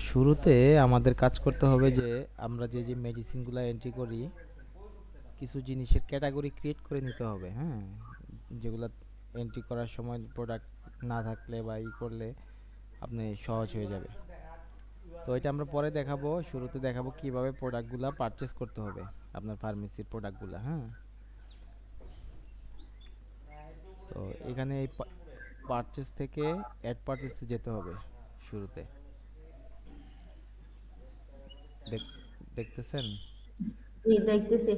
শুরুতে আমাদের কাজ করতে হবে যে আমরা যে মেডিসিনগুলো এন্ট্রি করি কিছু জিনিসের ক্যাটাগরি ক্রিয়েট করে নিতে হবে, হ্যাঁ? যেগুলো এন্ট্রি করার সময় প্রোডাক্ট না থাকলে বা ই করলে আপনি সহজ হয়ে যাবে। তো এটা আমরা পরে দেখাবো, শুরুতে দেখাবো কিভাবে প্রোডাক্টগুলো পারচেস করতে হবে, আপনার ফার্মেসির প্রোডাক্টগুলো, হ্যাঁ? তো এখানে এই পারচেস থেকে অ্যাড পারচেসে যেতে হবে শুরুতে। দেখ- দেখতেছেন? জি দেখতেছি।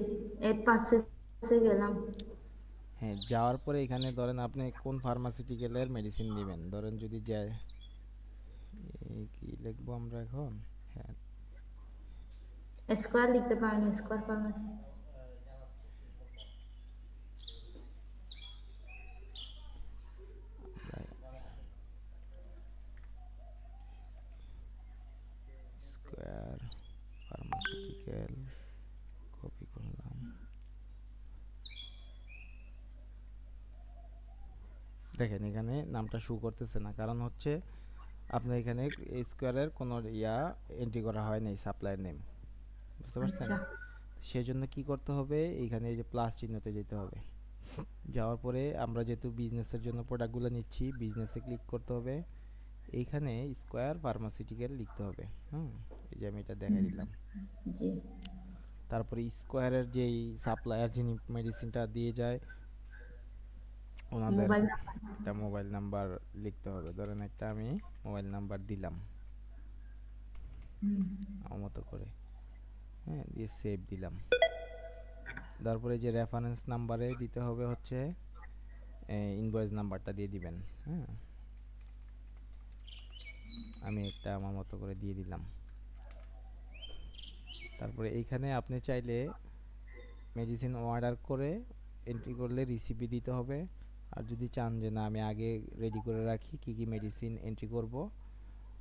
8% গেলাম। হ্যাঁ, যাওয়ার পরে এখানে ধরেন আপনি কোন ফার্মাসিউটিক্যালের মেডিসিন নেবেন, ধরেন যদি যায় কি লিখবো আমরা এখন? হ্যাঁ, স্কোয়ার লিখতে পারেন, স্কোয়ার ফার্মেসি। আমরা স্কোয়ার ফার্মাসিউটিক্যাল কপি করলাম। দেখেন এখানে নামটা শো করতেছে না, কারণ হচ্ছে আপনার এখানে স্কোয়ারের কোনো এন্ট্রি করা হয় নাই, সাপ্লায়ার নেম, বুঝতে পারছেন? আচ্ছা। সেই জন্য কি করতে হবে, এইখানে এই যে প্লাস চিহ্নতে যেতে হবে। যাওয়ার পরে আমরা যেহেতু বিজনেসের জন্য প্রোডাক্টগুলো নিচ্ছি, বিজনেসে ক্লিক করতে হবে। এইখানে স্কোয়ার ফার্মাসিউটিক্যাল লিখতে হবে। হুম, এই যে আমি এটা দেখাই দিলাম। জি। তারপরে স্কোয়ারের যেই সাপ্লায়ার যিনি মেডিসিনটা দিয়ে যায় ওনাদের মোবাইল নাম্বার। একটা মোবাইল নাম্বার লিখতে হবে। ধরেন একটা আমি মোবাইল নাম্বার দিলাম আমার মতো করে, হ্যাঁ, দিয়ে সেভ দিলাম। তারপরে যে রেফারেন্স নাম্বারে দিতে হবে হচ্ছে ইনভয়েস নাম্বারটা দিয়ে দিবেন, হ্যাঁ। আমি একটা আমার মতো করে দিয়ে দিলাম। তারপরে এইখানে আপনি চাইলে মেডিসিন অর্ডার করে এন্ট্রি করলে রিসিপি দিতে হবে। আর যদি চান যে না আমি আগে রেডি করে রাখি কি কি মেডিসিন এন্ট্রি করব,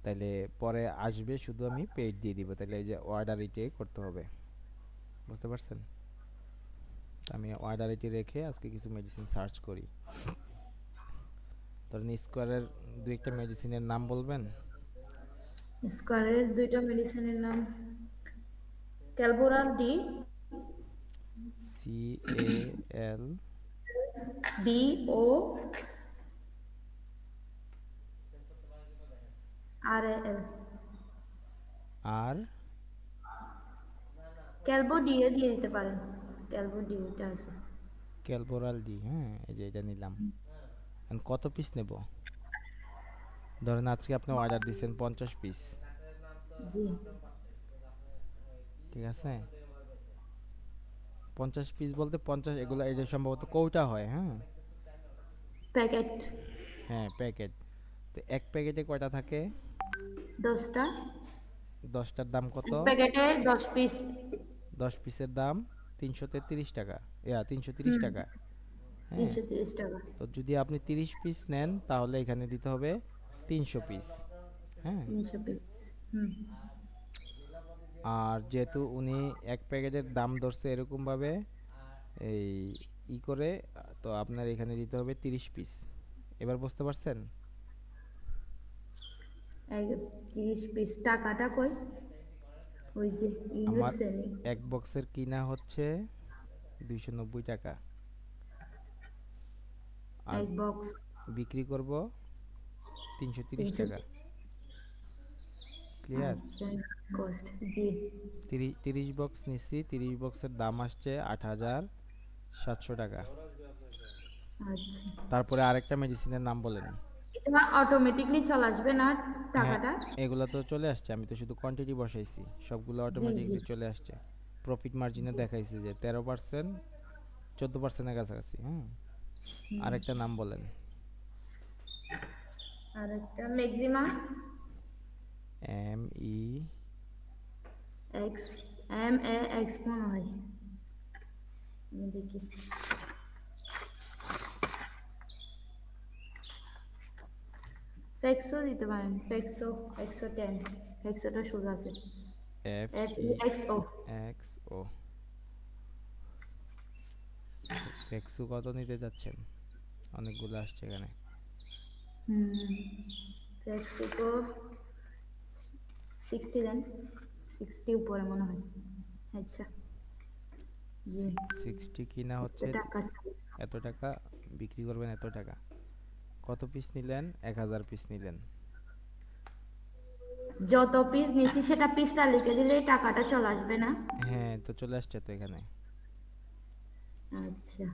তাহলে পরে আসবে শুধু আমি পেড দিয়ে দিব, তাহলে এই যে অর্ডার এটি করতে হবে, বুঝতে পারছেন? তো আমি অর্ডার এটি রেখে আজকে কিছু মেডিসিন সার্চ করি। ধরেন স্কোয়ারের দুই একটা মেডিসিনের নাম বলবেন? স্কোয়ারের দুইটা মেডিসিনের নাম ক্যালবোরাল ডি, CAL ডি ও আর এল। আর ক্যালবো ডি এ দিয়ে দিতে পারেন। ক্যালবো ডি এটা আছে। ক্যালবোরাল ডি, হ্যাঁ, এই যে এটা নিলাম। এখন কত পিস নেব? ধরেন আজকে আপনি অর্ডার দিচ্ছেন 50 পিস, জি। ঠিক আছে? 50 পিস বলতে 50, এগুলো এই যে সম্ভবত কৌটা হয়, হ্যাঁ। প্যাকেট। হ্যাঁ, প্যাকেট। তো এক প্যাকেটে কয়টা থাকে? 10টা। 10টার দাম কত? এক প্যাকেটে 10 পিস। 10 পিসের দাম 333 টাকা, 330 হুম। টাকা হ্যাঁ। 330 টাকা। তো যদি আপনি 30 পিস নেন তাহলে এখানে দিতে হবে 300 পিস, হ্যাঁ। 300 পিস। হুম। আর যেহেতু উনি এক প্যাকেটের দাম ধরছে এরকমভাবে এই করে, তো আপনার এখানে দিতে হবে 30 পিস। এবার বুঝতে পারছেন? এক 30 পিস টাকাটা কই? ওই যে ইউনিট আমার সেলিং। এক বক্সের কিনা হচ্ছে 290 টাকা, আর এক বক্স বিক্রি করব 330 300। টাকা ক্লিয়ার? আচ্ছা। কস্ট। জি। 30 বক্স নিচ্ছি, 30 বক্সের দাম আসছে 8,700 টাকা। আচ্ছা। তারপরে আরেকটা মেডিসিনের নাম বলেন। এটা অটোমেটিকলি চলে আসবে না হ্যাঁ, টাকাটা? এগুলো তো চলে আসছে, আমি তো শুধু কোয়ান্টিটি বসাইছি, সবগুলো জি জি। অটোমেটিকলি চলে আসছে। প্রফিট মার্জিনে দেখাইছে যে 13%, 14%-এর কাছাকাছি, হুম। আরেকটা নাম বলেন। আর একটা ম্যাক্সিমা। ME x. MAX মনে হয়। আমি দেখি। ফেক্সো দিতে পারেন, ফেক্সো। 110। ফেক্সোটা সোজা আছে। FEXO। FEXO। ফেক্সু কত নিতে যাচ্ছেন? অনেকগুলো আসছে এখানে। হুম। ফেক্সিকো 60 দেন, 60 উপরে মনে হয়। আচ্ছা, জি। 60 কিনা এত হচ্ছে টাকা চাই। এত টাকা, বিক্রি করবেন এত টাকা। কত পিস নিলেন? 1000 পিস নিলেন। যত পিস নিছি সেটা পিসটা লিখে দিলেই টাকাটা চলে আসবে না? হ্যাঁ, তো চলে আসছে তো এখানে। আচ্ছা।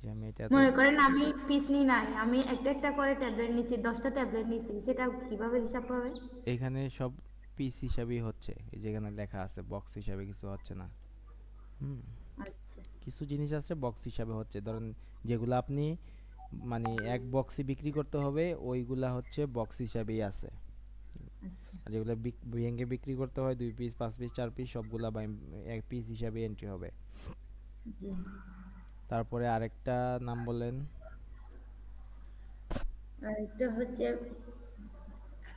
যে আমি এটা এত মনে করেন আমি পিস নিই নাই, আমি একটা একটা করে ট্যাবলেট নিছি, 10টা ট্যাবলেট নিছি, সেটা কিভাবে হিসাব হবে? এখানে সব পিস হিসাবেই হচ্ছে, এই যে এখানে লেখা আছে, বক্স হিসাবে কিছু হচ্ছে না। হুম। আচ্ছা, কিছু জিনিস আছে বক্স হিসাবে হচ্ছে, ধরেন যেগুলো আপনি মানে এক বক্সে বিক্রি করতে হবে ওইগুলা হচ্ছে বক্স হিসাবেই আছে। আচ্ছা, আর যেগুলো ভেঙে বিক্রি করতে হয় 2 পিস 5 পিস 4 পিস সবগুলা এক পিস হিসাবে এন্ট্রি হবে। জি। তারপরে আরেকটা নাম বলেন। আর এটা হচ্ছে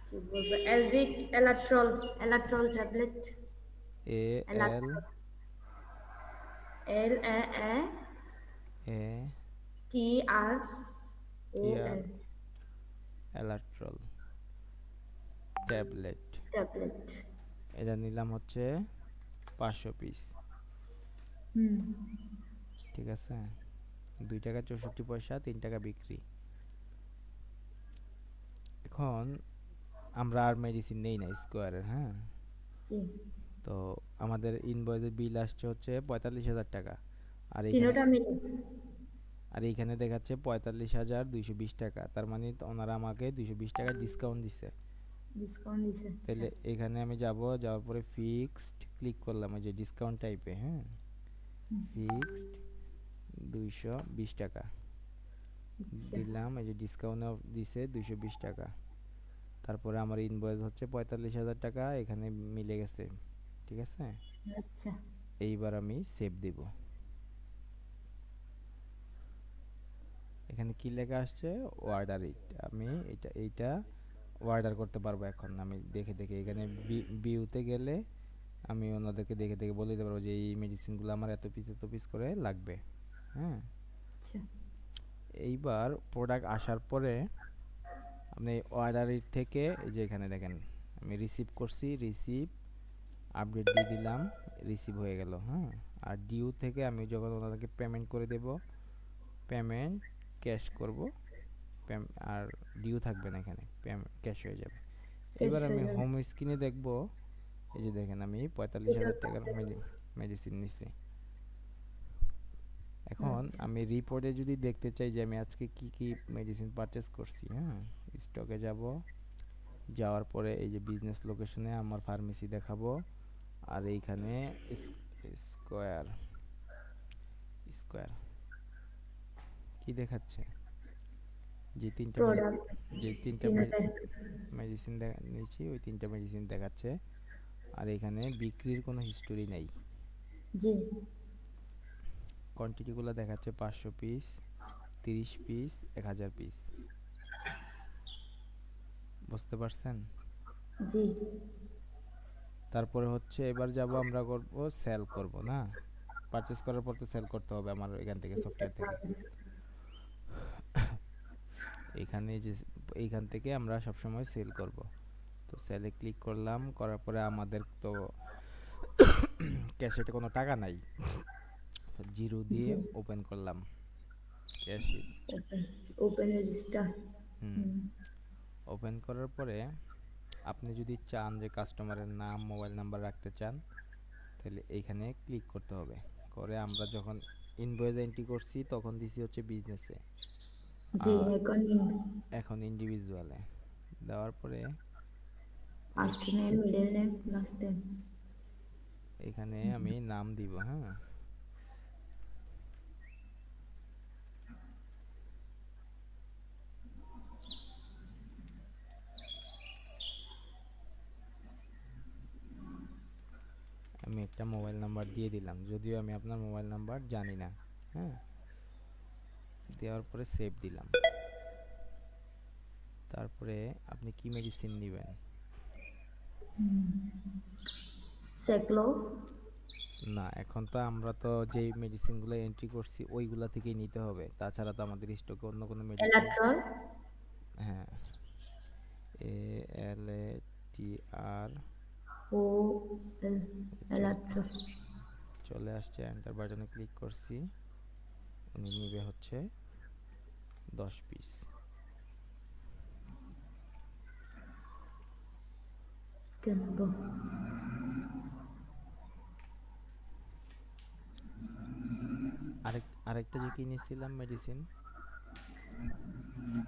কি বলবো, এলরিক এলাট্রল, এলাট্রল ট্যাবলেট, এ এল এলাট্রল, এল এ এ এ টি আর ও টি আর এল, এলাট্রল ট্যাবলেট। ট্যাবলেট। এটা নিলাম হচ্ছে 500 পিস। হুম। ঠিক আছে, 2 টাকা 64 পয়সা, 3 টাকা বিক্রি। এখন আমরা আর মেডিসিন নেই না স্কোয়ারের, হ্যাঁ। জি। তো আমাদের ইনভয়েসের বিল আসছে হচ্ছে 45,000 টাকা। আর এইখানে তিনোটা মিলে দেখাচ্ছে 45,220 টাকা, তার মানে তো ওনারা আমাকে 220 টাকা ডিসকাউন্ট দিছে। ডিসকাউন্ট দিছে। আচ্ছা, তাহলে এখানে আমি যাওয়ার পরে ফিক্সড ক্লিক করলাম, ওই যে ডিসকাউন্ট টাইপে, হ্যাঁ। ফিক্সড 220 টাকা আচ্ছা, দিলাম, এই যে ডিসকাউন্ট দিছে 220 টাকা। তারপরে আমার ইনভয়েস হচ্ছে 45,000 টাকা, এখানে মিলে গেছে। ঠিক আছে, আচ্ছা, এইবার আমি সেভ দিব। এখানে কি লেখা আসছে? অর্ডার ইট। আমি এইটা অর্ডার করতে পারবো এখন আমি দেখে দেখে। এখানে বিউতে গেলে আমি ওনাদেরকে দেখে দেখে বলে দিতে পারবো যে এই মেডিসিনগুলো আমার এত পিস করে লাগবে, হ্যাঁ। আচ্ছা, এইবার প্রোডাক্ট আসার পরে আপনি অর্ডার ইট থেকে এই যে এখানে দেখেন আমি রিসিভ করছি, রিসিভ আপডেট দিয়ে দিলাম, রিসিভ হয়ে গেল, হ্যাঁ। আর ডিউ থেকে আমি যখন ওনাদেরকে পেমেন্ট করে দেব, পেমেন্ট ক্যাশ করব, আর ডিউ থাকবে না, এখানে ক্যাশ হয়ে যাবে। শেষ এবার আমি হয়ে যাবে। হোম স্ক্রিনে দেখব, এই যে দেখেন আমি পঁয়তাল্লিশ এটাও হাজার টাকার টাকা আছে। মেডিসিন নিছি। এখন আচ্ছা, আমি রিপোর্টে যদি দেখতে চাই যে আমি আজকে কি কি মেডিসিন পারচেস করছি, হ্যাঁ, স্টকে যাব, যাওয়ার পরে এই যে বিজনেস লোকেশনে আমার ফার্মেসি দেখাবো। আর এইখানে স্কোয়ার স্কোয়ার কি দেখাচ্ছে? যে তিনটা প্রোডাক্ট যে তিনটা তিনোটাই। মেডিসিন নিয়েছি ওই তিনটা মেডিসিন দেখাচ্ছে। আর এখানে বিক্রির কোনো হিস্টোরি নাই। জি, কোয়ান্টিটিগুলো দেখাচ্ছে 500 পিস, 30 পিস, 1000 পিস। বুঝতে পারছেন? জি। তারপরে হচ্ছে এবার যাব, আমরা করব সেল করব না, পারচেস করার পর তো সেল করতে হবে আমার এখান থেকে, সফটওয়্যার থেকে। এখানে যে এইখান থেকে আমরা সবসময় সেল করব। তো সেলে ক্লিক করলাম, করার পরে আমাদের তো ক্যাশেটে কোনো টাকা নাই, তো জিরো দিয়ে জি। ওপেন করলাম ক্যাশিট। Open, open register. হুম। হুম। ওপেন করার পরে আপনি যদি চান যে কাস্টমারের নাম মোবাইল নাম্বার রাখতে চান, তাহলে এইখানে ক্লিক করতে হবে। করে আমরা যখন ইনভয়েস এন্ট্রি করছি তখন দিছি হচ্ছে বিজনেসে, জি, আর এখন এখন ইন্ডিভিজুয়ালে দেওয়ার পরে first name, middle name, last name. এখানে আমি নাম দিব, হ্যাঁ। আমি একটা মোবাইল নাম্বার দিয়ে দিলাম, যদিও আমি আপনার মোবাইল নাম্বার জানি না, হ্যাঁ। দেওয়ার পরে সেভ দিলাম। তারপরে আপনি কি মেডিসিন নেবেন? সেকলো, না, এখন তো আমরা তো যেই মেডিসিনগুলো এন্ট্রি করছি ওইগুলা থেকেই নিতে হবে, তাছাড়া তো আমাদের স্টকে অন্য কোনো মেডিসিন। এলাট্রল, হ্যাঁ, এ এল এ ETR ও এল এলাট্রো চলে আসছে, এন্টার বাটনে ক্লিক করছি। উনি নিবে হচ্ছে 10 পিস। কিনবো। আরেকটা যে কিনেছিলাম মেডিসিন,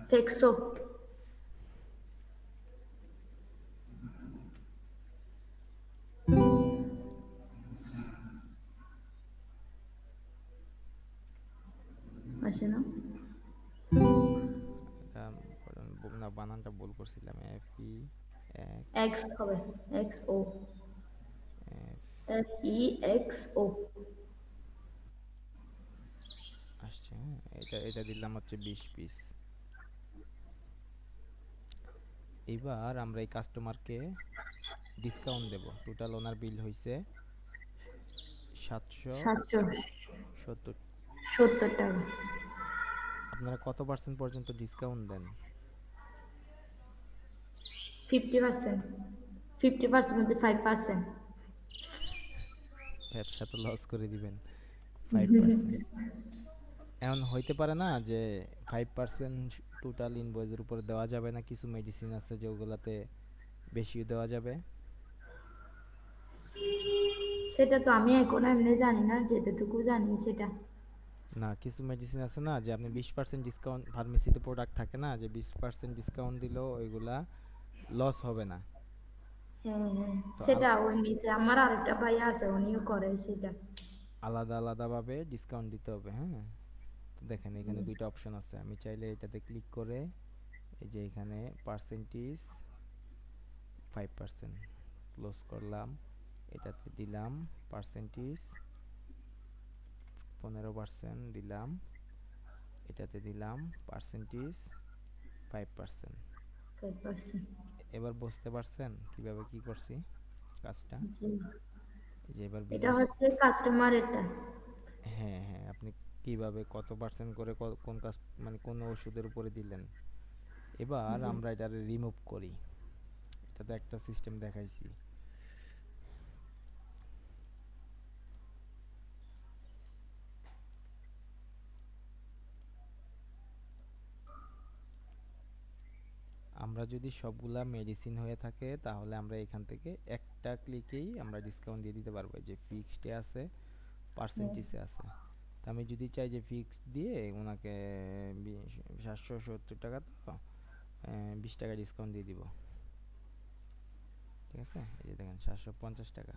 ফেক্সো। আসে না? এটা না, বানানটা ভুল করছিলাম। FE এক্স এক্স হবে, এক্স ও, এফ এফ ই এক্স ও। আসছে। হ্যাঁ, এটা দিলাম হচ্ছে 20 পিস। এবার আমরা এই কাস্টমারকে ডিসকাউন্ট দেব। টোটাল ওনার বিল হয়েছে 770 770। টাকা। আপনারা কত পার্সেন্ট পর্যন্ত ডিসকাউন্ট দেন? 50%, 50% মধ্যে 5%। ব্যবসা তো লস করে দিবেন। 5%, এমন হইতে পারে না যে 5% টোটাল ইনভয়েসের উপর দেওয়া যাবে না? কিছু মেডিসিন আছে যেগুলাতে বেশিও দেওয়া যাবে। সেটা তো আমি এখন এমনি জানি না, যেটুকু জানি সেটা। না, কিছু মেডিসিন আছে না যে আপনি 20% ডিসকাউন্ট, ফার্মেসিতে প্রোডাক্ট থাকে না যে 20% ডিসকাউন্ট দিলেও ওইগুলা লস হবে না। হ্যাঁ হ্যাঁ, তো সেটা ওই নিচে আমার আরেকটা ভাইয়া আছে, উনিও করে সেটা। আলাদা আলাদাভাবে ডিসকাউন্ট দিতে হবে। হ্যাঁ, তো দেখেন এখানে দুইটা অপশন আছে। আমি চাইলে এটাতে ক্লিক করে এই যে এখানে পার্সেন্টেজ 5% ক্লোজ করলাম, এটাতে দিলাম পার্সেন্টেজ 15% দিলাম, এটাতে দিলাম পার্সেন্টেজ 5%। 5%। এবার বুঝতে পারছেন কিভাবে কি করছি কাজটা? জি, এই যে এবার এটা বিদেশ, হচ্ছে কাস্টমার এটা। হ্যাঁ হ্যাঁ, আপনি কিভাবে কত পার্সেন্ট করে কোন কাজ, মানে কোন ওষুধের উপরে দিলেন। এবার জি, আমরা এটা রিমুভ করি। এটাতে একটা সিস্টেম দেখাইছি। আমরা যদি সবগুলা মেডিসিন হয়ে থাকে তাহলে আমরা এখান থেকে একটা ক্লিকেই আমরা ডিসকাউন্ট দিয়ে দিতে পারবো। এই যে ফিক্সডে আছে, হ্যাঁ, পার্সেন্টেজে আছে। তো আমি যদি চাই যে ফিক্সড দিয়ে ওনাকে 770 টাকা, তো 20 টাকা ডিসকাউন্ট দিয়ে দিব। ঠিক আছে, এই যে দেখেন 750 টাকা।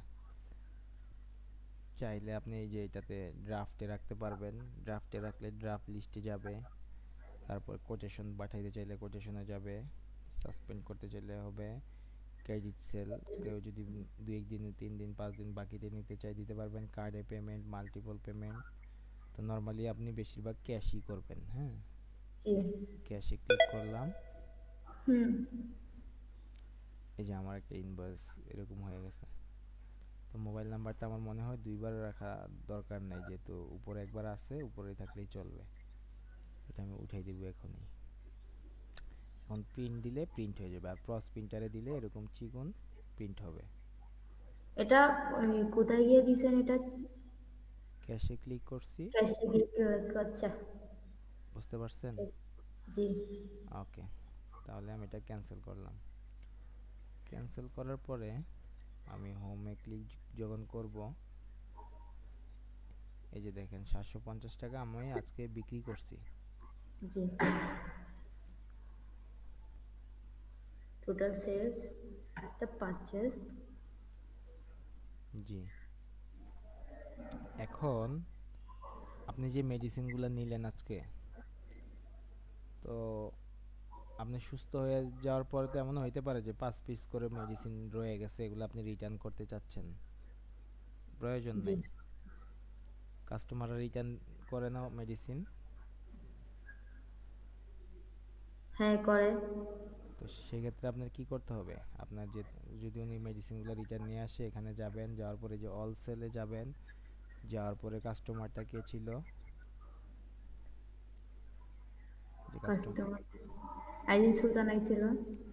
চাইলে আপনি এই যে এটাতে ড্রাফটে রাখতে পারবেন। ড্রাফটে রাখলে ড্রাফট লিস্টে যাবে। তারপর কোটেশন পাঠাইতে চাইলে কোটেশনে যাবে। সাসপেন্ড করতে চাইলে হবে। ক্রেডিট সেল, কেউ যদি 2 দিন 3 দিন 5 দিন বাকিতে নিতে চাই দিতে পারবেন। কার্ডে পেমেন্ট, মাল্টিপল পেমেন্ট। তো নর্মালি আপনি বেশিরভাগ ক্যাশই করবেন। হ্যাঁ, জি, ক্যাশে ক্লিক করলাম। হুম। এই যে আমার একটা ইনভয়েস এরকম হয়ে গেছে। তো মোবাইল নাম্বারটা আমার মনে হয় দুইবার রাখা দরকার নাই, যেহেতু উপরে একবার আছে, উপরে থাকলেই চলবে। এটা আমি উঠাই দিব এখনই। এখন প্রিন্ট দিলে প্রিন্ট হয়ে যাবে, আর প্রস প্রিন্টারে দিলে এরকম চিকন প্রিন্ট হবে। এটা কোথায় গিয়ে দিছেন এটা? ক্যাশে ক্লিক করছি। ক্যাশে গিয়ে আচ্ছা। বুঝতে পারছেন? জি, ওকে, তাহলে আমি এটা ক্যান্সেল করলাম। ক্যান্সেল করার পরে আমি হোমে ক্লিক যখন করব, এই যে দেখেন 750 টাকা আমি আজকে বিক্রি করছি। জি, টোটাল সেলস, এটা পারচেজ। জি, এখন আপনি যে মেডিসিনগুলো নিলেন আজকে, তো আপনি সুস্থ হয়ে যাওয়ার পরে তো এমন হইতে পারে যে 5 পিস করে মেডিসিন রয়ে গেছে, এগুলো আপনি রিটার্ন করতে চাচ্ছেন। প্রয়োজন জি, নাই। কাস্টমাররা রিটার্ন করে না মেডিসিন। হ্যাঁ করে। তো সেক্ষেত্রে আপনার কি করতে হবে? আপনার যে, যদি উনি মেডিসিনগুলো রিটার্ন নিয়ে আসে, এখানে যাবেন, যাওয়ার পরে যে অল সেলে যাবেন, যাওয়ার পরে কাস্টমারটা কে ছিল, যে কাস্টমার, কাস্টমার আইদিন সুলতান আইছিল।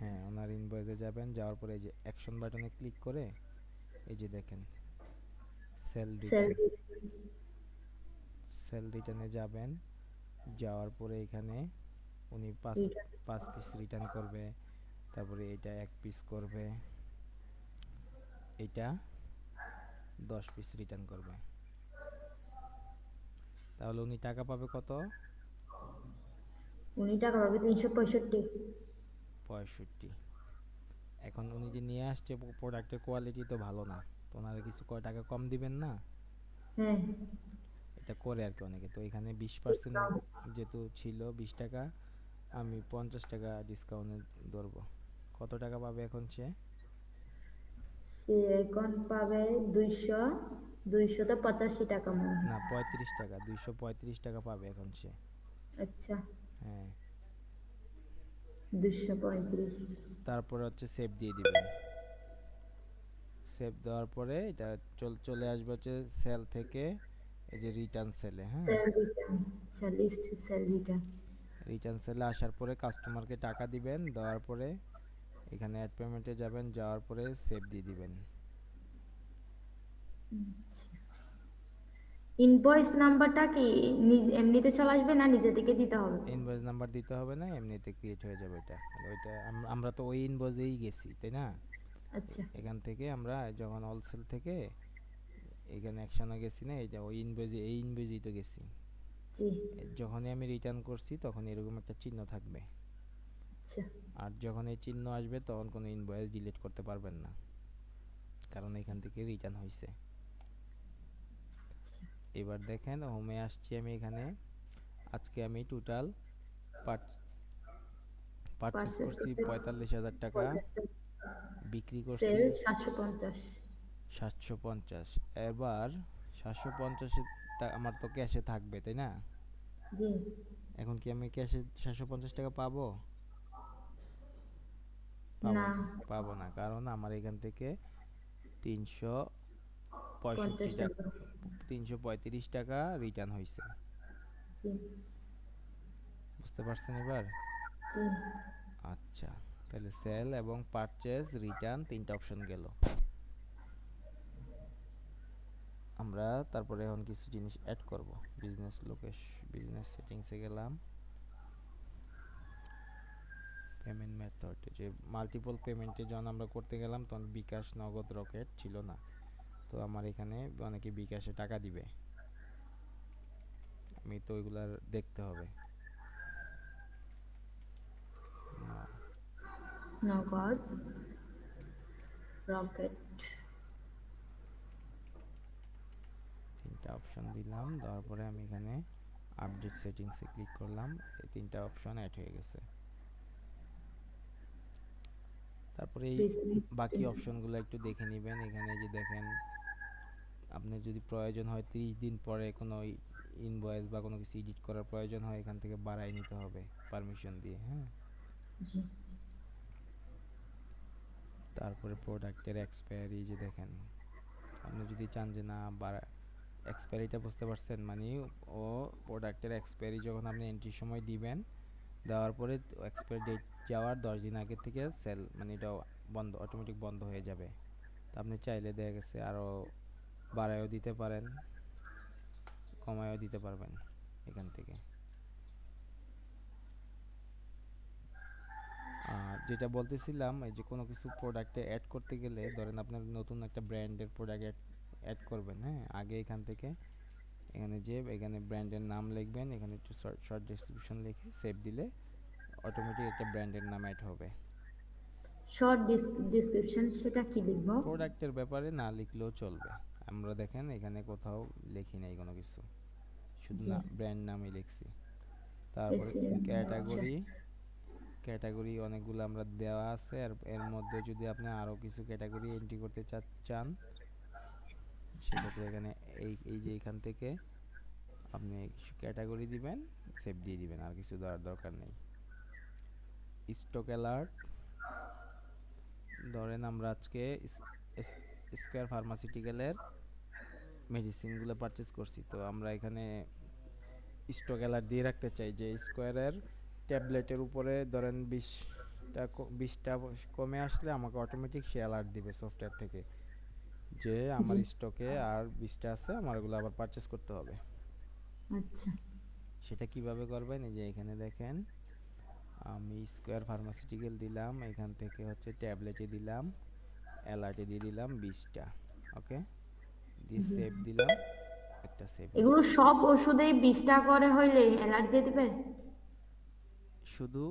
হ্যাঁ ওনার আপনার ইনভয়েসে যাবেন, যাওয়ার পরে এই যে অ্যাকশন বাটনে ক্লিক করে এই যে দেখেন সেল রিটার্ন, স্যালারি সেল রিটার্নে যাবেন, যাওয়ার পরে এখানে উনি পাঁচ রিটার্ন। পাঁচ পিস রিটার্ন করবে, তারপরে এটা এক পিস করবে, এটা 10 পিস রিটার্ন করবে। তাহলে উনি টাকা পাবে কত? উনি টাকা পাবে 365। 65। এখন উনি যে নিয়ে আসছে প্রোডাক্টের কোয়ালিটি তো ভালো না, তো ওনারা কিছু টাকা কম দিবেন না? হ্যাঁ, এটা করে আর কি অনেকে, তো এখানে 20% ডিসকাউন্ট। যেহেতু ছিল 20 টাকা, আমি 50 টাকা ডিসকাউন্টে ধরবো। কত টাকা পাবে এখন সে? সে এখন পাবে 285 টাকা মনে হয়। না, 35 টাকা, 235 টাকা পাবে এখন সে। আচ্ছা, হ্যাঁ, 235। তারপরে হচ্ছে সেভ দিয়ে দিবেন। সেভ দেওয়ার পরে এটা চলে আসবে হচ্ছে সেল থেকে এই যে রিটার্ন সেলে। হ্যাঁ, সেল রিটার্ন। আচ্ছা, লিস্ট সেল রিটার্ন। রিটার্ন সেলে আসার পরে কাস্টমারকে টাকা দিবেন, দেওয়ার পরে এখানে অ্যাড পেমেন্টে যাবেন, যাওয়ার পরে সেভ দিয়ে দিবেন। আচ্ছা, ইনভয়েস নাম্বারটা কি এমনিতে চলে আসবে না নিজে থেকে দিতে হবে? ইনভয়েস নাম্বার দিতে হবে না, এমনিতে ক্রিয়েট হয়ে যাবে এটা। মানে ওইটা আমরা তো ওই ইনভয়েসেই গেছি, তাই না? আচ্ছা, এখান থেকে আমরা যখন অলসেল থেকে এখানে অ্যাকশনে গেছি না, এই যে ওই ইনভয়েসে, এই ইনভয়েসেই তো গেছি। জি, যখনই আমি রিটার্ন করছি তখন এরকম একটা চিহ্ন থাকবে, আচ্ছা, আর যখন এই চিহ্ন আসবে তখন কোনো ইনভয়েস ডিলিট করতে পারবেন না, কারণ এখান থেকে রিটার্ন হয়েছে। আচ্ছা। এবার দেখেন হোমে আসছি আমি, এখানে আজকে আমি টোটাল পারচেস পারচেজ করছি করতে 45,000 টাকা, 50, বিক্রি করছি সেল 750। 750। এবার 750 আমার তো ক্যাশে থাকবে, তাই না? জি, এখন কি আমি ক্যাশে 750 টাকা পাবো? পাবো না, পাবো না, কারণ আমার এখান থেকে 365 50 টাকা, টাকা। 335 টাকা রিটার্ন হয়েছে। জি, বুঝতে পারছেন এবার? জি। আচ্ছা, তাহলে সেল এবং পারচেজ রিটার্ন তিনটা অপশন গেল। আমরা তারপরে এখন কিছু জিনিস অ্যাড করব। বিজনেস সেটিংসে গেলাম, পেমেন্ট মেথড, যে মাল্টিপল পেমেন্টে যখন আমরা করতে গেলাম তখন বিকাশ, নগদ, রকেট ছিল না, তো আমার এখানে অনেকে বিকাশে টাকা দিবে, আমি তো ওইগুলার দেখতে হবে। নাও, নগদ, রকেট। তিনটা অপশন দিলাম, দেওয়ার পরে আমি এখানে আপডেট সেটিংসে ক্লিক করলাম, এই তিনটা অপশন অ্যাড হয়ে গেছে। তারপরে এই বাকি বিজনেস। অপশনগুলো একটু দেখে নেবেন। এখানে যে দেখেন, আপনার যদি প্রয়োজন হয় 30 দিন পরে কোনো ইনভয়েস বা কোনো কিছু এডিট করার প্রয়োজন হয়, এখান থেকে বাড়াই নিতে হবে পারমিশন দিয়ে। হ্যাঁ, জি, তারপরে প্রোডাক্টের এক্সপায়ারি, যে দেখেন আপনি যদি চান যে না বাড়া, এক্সপায়ারিটা বুঝতে পারছেন, মানে ও প্রোডাক্টের এক্সপায়ারি যখন আপনি এন্ট্রির সময় দিবেন, দেওয়ার পরে এক্সপায়ারি ডেট যাওয়ার 10 দিন আগে থেকে সেল, মানে এটা বন্ধ, অটোমেটিক বন্ধ হয়ে যাবে। তো আপনি চাইলে দেখা গেছে আরও বাড়ায়ও দিতে পারেন, কমায়ও দিতে পারবেন এখান থেকে। আর যেটা বলতেছিলাম, এই যে কোনো কিছু প্রোডাক্টে অ্যাড করতে গেলে, ধরেন আপনার নতুন একটা ব্র্যান্ডের প্রোডাক্ট অ্যাড করবেন, হ্যাঁ, আগে এখান থেকে এখানে যে এখানে ব্র্যান্ডের নাম লিখবেন, এখানে একটু শর্ট ডেসক্রিপশন লিখে সেভ দিলে অটোমেটিক একটা ব্র্যান্ডের নাম অ্যাড হবে। শর্ট ডিসক্রিপশন সেটা কি লিখবো? প্রোডাক্টের ব্যাপারে না লিখলেও চলবে, আমরা দেখেন এখানে কোথাও লিখি নাই কোনো কিছু, শুধু জি, না ব্র্যান্ড নামই লিখছি। তারপরে এসি। আচ্ছা, ক্যাটাগরি, ক্যাটাগরি অনেকগুলো আমরা দেওয়া আছে, আর এর মধ্যে যদি আপনি আরও কিছু ক্যাটাগরি এন্ট্রি করতে চান, সেক্ষেত্রে এখানে এই যে এখান থেকে আপনি ক্যাটাগরি দিবেন, সেভ দিয়ে দিবেন, আর কিছু দেওয়ার দরকার নেই। স্টক অ্যালার্ট, ধরেন আমরা আজকে স্কয়ার ফার্মাসিউটিক্যালের মেডিসিনগুলো পারচেস করছি, তো আমরা এখানে স্টক অ্যালার্ট দিয়ে রাখতে চাই যে স্কয়ারের ট্যাবলেটের উপরে ধরেন 20টা কমে আসলে আমাকে অটোমেটিক সে অ্যালার্ট দিবে সফটওয়্যার থেকে যে আমার জি। স্টকে আর 20টা আছে, আমার ওগুলো আবার পারচেস করতে হবে। আচ্ছা। সেটা কিভাবে করবেন, এই যে এখানে দেখেন আমি স্কোয়ার ফার্মাসিউটিক্যাল দিলাম, এখান থেকে হচ্ছে ট্যাবলেটে দিলাম, অ্যালার্টে দিয়ে দিলাম 20টা। ওকে, দিয়ে জি। সেভ দিলাম, একটা সেভ এগুলো হয়েছে। সব ওষুধেই 20 টা করে হইলে অ্যালার্ট দিয়ে দিবে? শুধু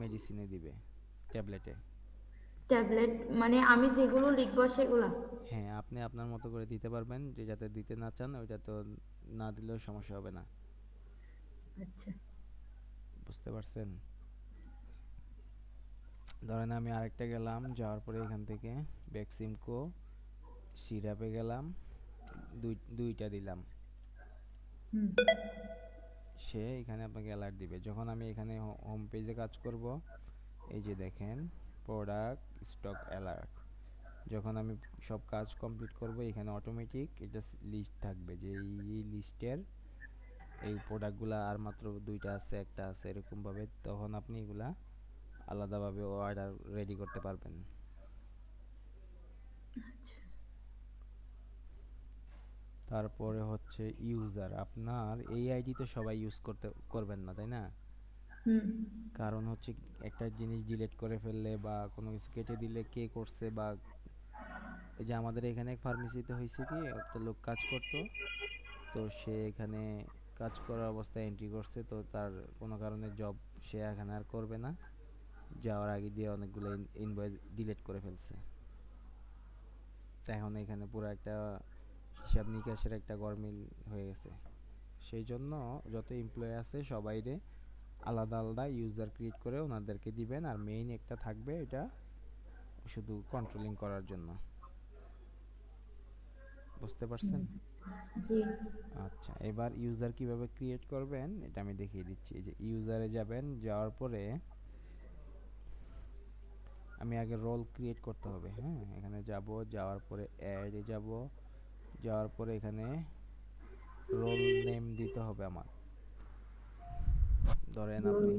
মেডিসিনে দিবে, ট্যাবলেটে। ট্যাবলেট মানে আমি যেগুলো লিখবো সেগুলা? হ্যাঁ, আপনি আপনার মতো করে দিতে পারবেন, যে যাতে দিতে না চান ওইটা তো না দিলেও সমস্যা হবে না। আচ্ছা। বুঝতে পারছেন? ধরেন আমি আরেকটা গেলাম, যাওয়ার পরে এখান থেকে বেক্সিমকো সিরাপে গেলাম, দুইটা দিলাম, হুম। সে এখানে আপনাকে অ্যালার্ট দিবে যখন আমি এখানে হোম পেজে কাজ করব। এই যে দেখেন, প্রোডাক্ট স্টক অ্যালার্ট, যখন আমি সব কাজ কমপ্লিট করব এখানে অটোমেটিক এটা লিস্ট থাকবে যে এই লিস্টের এই প্রোডাক্টগুলো আর মাত্র দুইটা আছে, একটা আছে, এরকম ভাবে তখন আপনি এগুলা আলাদাভাবে অর্ডার রেডি করতে পারবেন। আচ্ছা। তারপরে হচ্ছে ইউজার, আপনার এই আইডি তো সবাই ইউজ করবেন না, তাই না? হুম। কারণ হচ্ছে একটা জিনিস ডিলিট করে ফেললে বা কোনো কিছু কেটে দিলে কে করছে, বা এই যে আমাদের এখানে এক ফার্মেসিতে হয়েছে কি, একটা লোক কাজ করতো, তো সে এখানে কাজ করার অবস্থায় এন্ট্রি করছে, তো তার কোনো কারণে জব সে এখানে আর করবে না, যাওয়ার আগে দিয়ে অনেকগুলো ইনভয়েস ডিলিট করে ফেলছে। তো এখন এখানে পুরো একটা হিসাব নিকাশের একটা গরমিল হয়ে গেছে। সেই জন্য যত এমপ্লয়ি আছে সবাইরে আলাদা আলাদা ইউজার ক্রিয়েট করে ওনাদেরকে দিবেন, আর মেইন একটা থাকবে এটা শুধু কন্ট্রোলিং করার জন্য। বুঝতে পারছেন? জি। আচ্ছা, এবার ইউজার কিভাবে ক্রিয়েট করবেন এটা আমি দেখিয়ে দিচ্ছি। এই যে ইউজারে যাবেন, যাওয়ার পরে আমি আগে রোল ক্রিয়েট করতে হবে। হ্যাঁ, এখানে যাব, যাওয়ার পরে অ্যাডে যাব, যাওয়ার পরে এখানে রোল নেম দিতে হবে আমার। ধরেন আপনি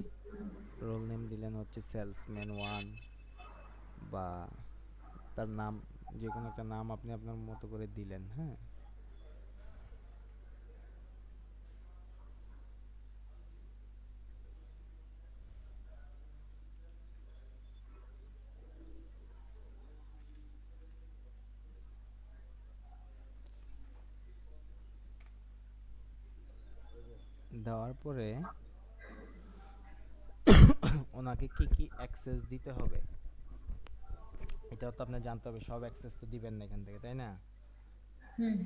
রোল নেম দিলেন হচ্ছে সেলসম্যান ওয়ান, বা তার নাম, যে কোনো একটা নাম আপনি আপনার মতো করে দিলেন। হ্যাঁ, দেওয়ার পরে ওনাকে কি কি অ্যাক্সেস দিতে হবে এটাও তো আপনার জানতে হবে, সব অ্যাক্সেস তো দিবেন না এখান থেকে, তাই না? হুম।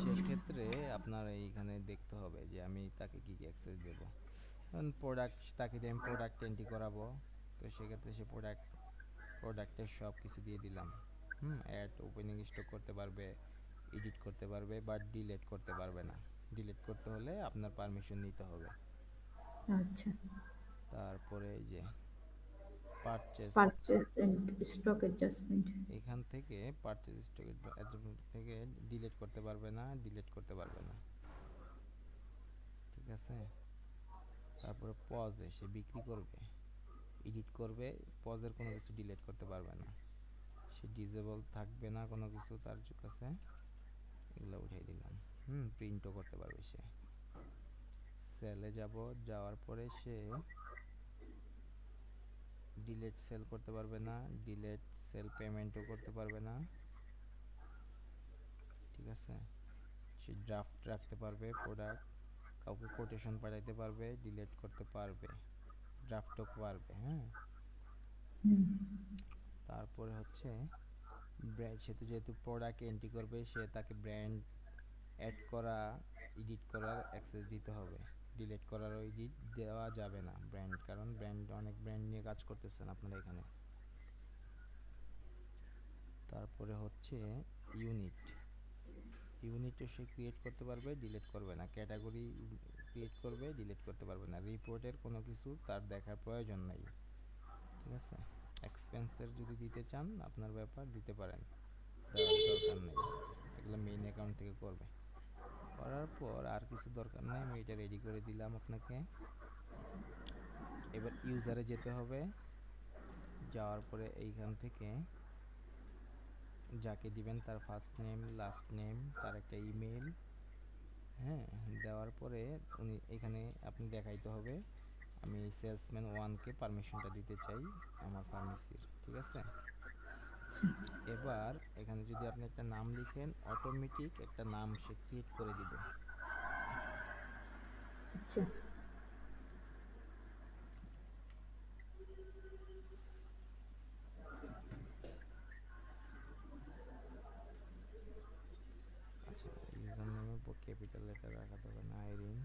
সেক্ষেত্রে আপনার এইখানে দেখতে হবে যে আমি তাকে কি কি অ্যাক্সেস দেবো। কারণ প্রোডাক্ট, তাকে দিয়ে আমি প্রোডাক্ট এন্ট্রি করাবো, তো সেক্ষেত্রে সে প্রোডাক্টের সব কিছু দিয়ে দিলাম। অ্যাড ওপেনিং স্টক করতে পারবে, এডিট করতে পারবে, বাট ডিলিট করতে পারবে না। ডিলিট করতে হলে আপনার পারমিশন নিতে হবে। আচ্ছা। তারপরে এই যে purchase, purchase and stock adjustment. এখান থেকে পারচেস স্টক থেকে ডিলিট করতে পারবে না, ডিলিট করতে পারবে না। ঠিক আছে? তারপরে পজে সে বিক্রি করবে, এডিট করবে, পজের কোনো কিছু ডিলিট করতে পারবে না, সে ডিজেবল থাকবে না কোনো কিছু তার কাছে, এগুলো উঠাই দিলাম। প্রিন্টও করতে পারবে সে। সেলে যাব, যাওয়ার পরে সে ডিলেট সেল করতে পারবে না, ডিলেট সেল পেমেন্টও করতে পারবে না। ঠিক আছে? সে ড্রাফট রাখতে পারবে প্রোডাক্ট, কাউকে কোটেশন পাঠাইতে পারবে, ডিলিট করতে পারবে, ড্রাফটও পারবে। হ্যাঁ, হুম। তারপরে হচ্ছে ব্র্যান্ড, সে তো যেহেতু প্রোডাক্ট এন্ট্রি করবে, সে তাকে ব্র্যান্ড অ্যাড করা, এডিট করার অ্যাক্সেস দিতে হবে। ডিলিট করার ও এডিট দেওয়া যাবে না ব্র্যান্ড, কারণ ব্র্যান্ড, অনেক ব্র্যান্ড নিয়ে কাজ করতেছেন আপনারা এখানে। তারপরে হচ্ছে ইউনিট, ইউনিটও সে ক্রিয়েট করতে পারবে, ডিলিট করবে না। ক্যাটাগরি ক্রিয়েট করবে, ডিলিট করতে পারবে না। রিপোর্টের কোনো কিছু তার দেখার প্রয়োজন নাই। ঠিক আছে? এক্সপেন্সের যদি দিতে চান আপনার ব্যাপার, দিতে পারেন, দেওয়ার দরকার নেই, এগুলো মেইন অ্যাকাউন্ট থেকে করবে। করার পর আর কিছু দরকার নাই, আমি এটা রেডি করে দিলাম আপনাকে। এবার ইউজারে যেতে হবে, যাওয়ার পরে এইখান থেকে যাকে দিবেন তার ফার্স্ট নেম, লাস্ট নেম, তার একটা ইমেল, হ্যাঁ, দেওয়ার পরে উনি এখানে আপনি দেখাইতে হবে আমি এই সেলসম্যান ওয়ানকে পারমিশনটা দিতে চাই আমার ফার্মেসির, ঠিক আছে? আচ্ছা এবার এখানে যদি আপনি একটা নাম লিখেন, অটোমেটিক একটা নাম সে ক্রিয়েট করে দিবে। আচ্ছা আচ্ছা, ইউজার নেমে ক্যাপিটাল লেটার রাখা হবে না, আইরিন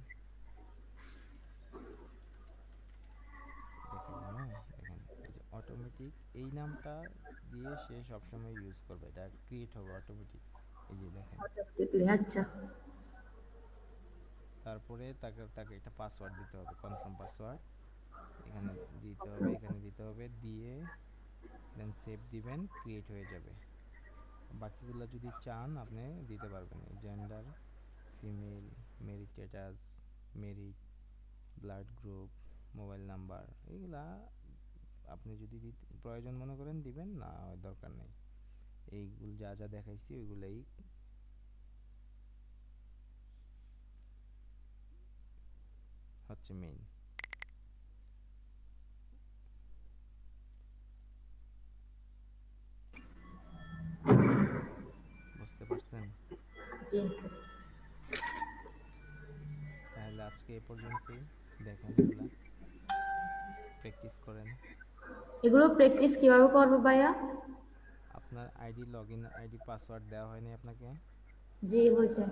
দেখাইলাম। হ্যাঁ, দেখেন এই যে অটোমেটিক এই নামটা দিয়ে সে সবসময় ইউজ করবে, এটা ক্রিয়েট হবে অটোমেটিক, এই যে দেখেন। অটোমেটিকলি আচ্ছা তারপরে তাকে তাকে একটা পাসওয়ার্ড দিতে হবে, কনফার্ম পাসওয়ার্ড এখানে দিতে হবে, এখানে দিতে হবে, দিয়ে দেন সেভ দিবেন, ক্রিয়েট হয়ে যাবে। বাকিগুলো যদি চান আপনি দিতে পারবেন, gender female, merit status, merit, blood group, mobile number, এগুলা আপনি যদি প্রয়োজন মনে করেন দিবেন, না হয় দরকার নেই। এইগুলো যা যা দেখাইছি ওইগুলাই হচ্ছে মেইন। বুঝতে পারছেন? জি তাহলে আজকে এ পর্যন্তই, দেখেন এগুলা প্র্যাকটিস করেন। এগুলো প্র্যাকটিস কিভাবে করবো ভাইয়া? আপনার ID, log in ID, password দেওয়া হয়নি আপনাকে? জি হয়েছে।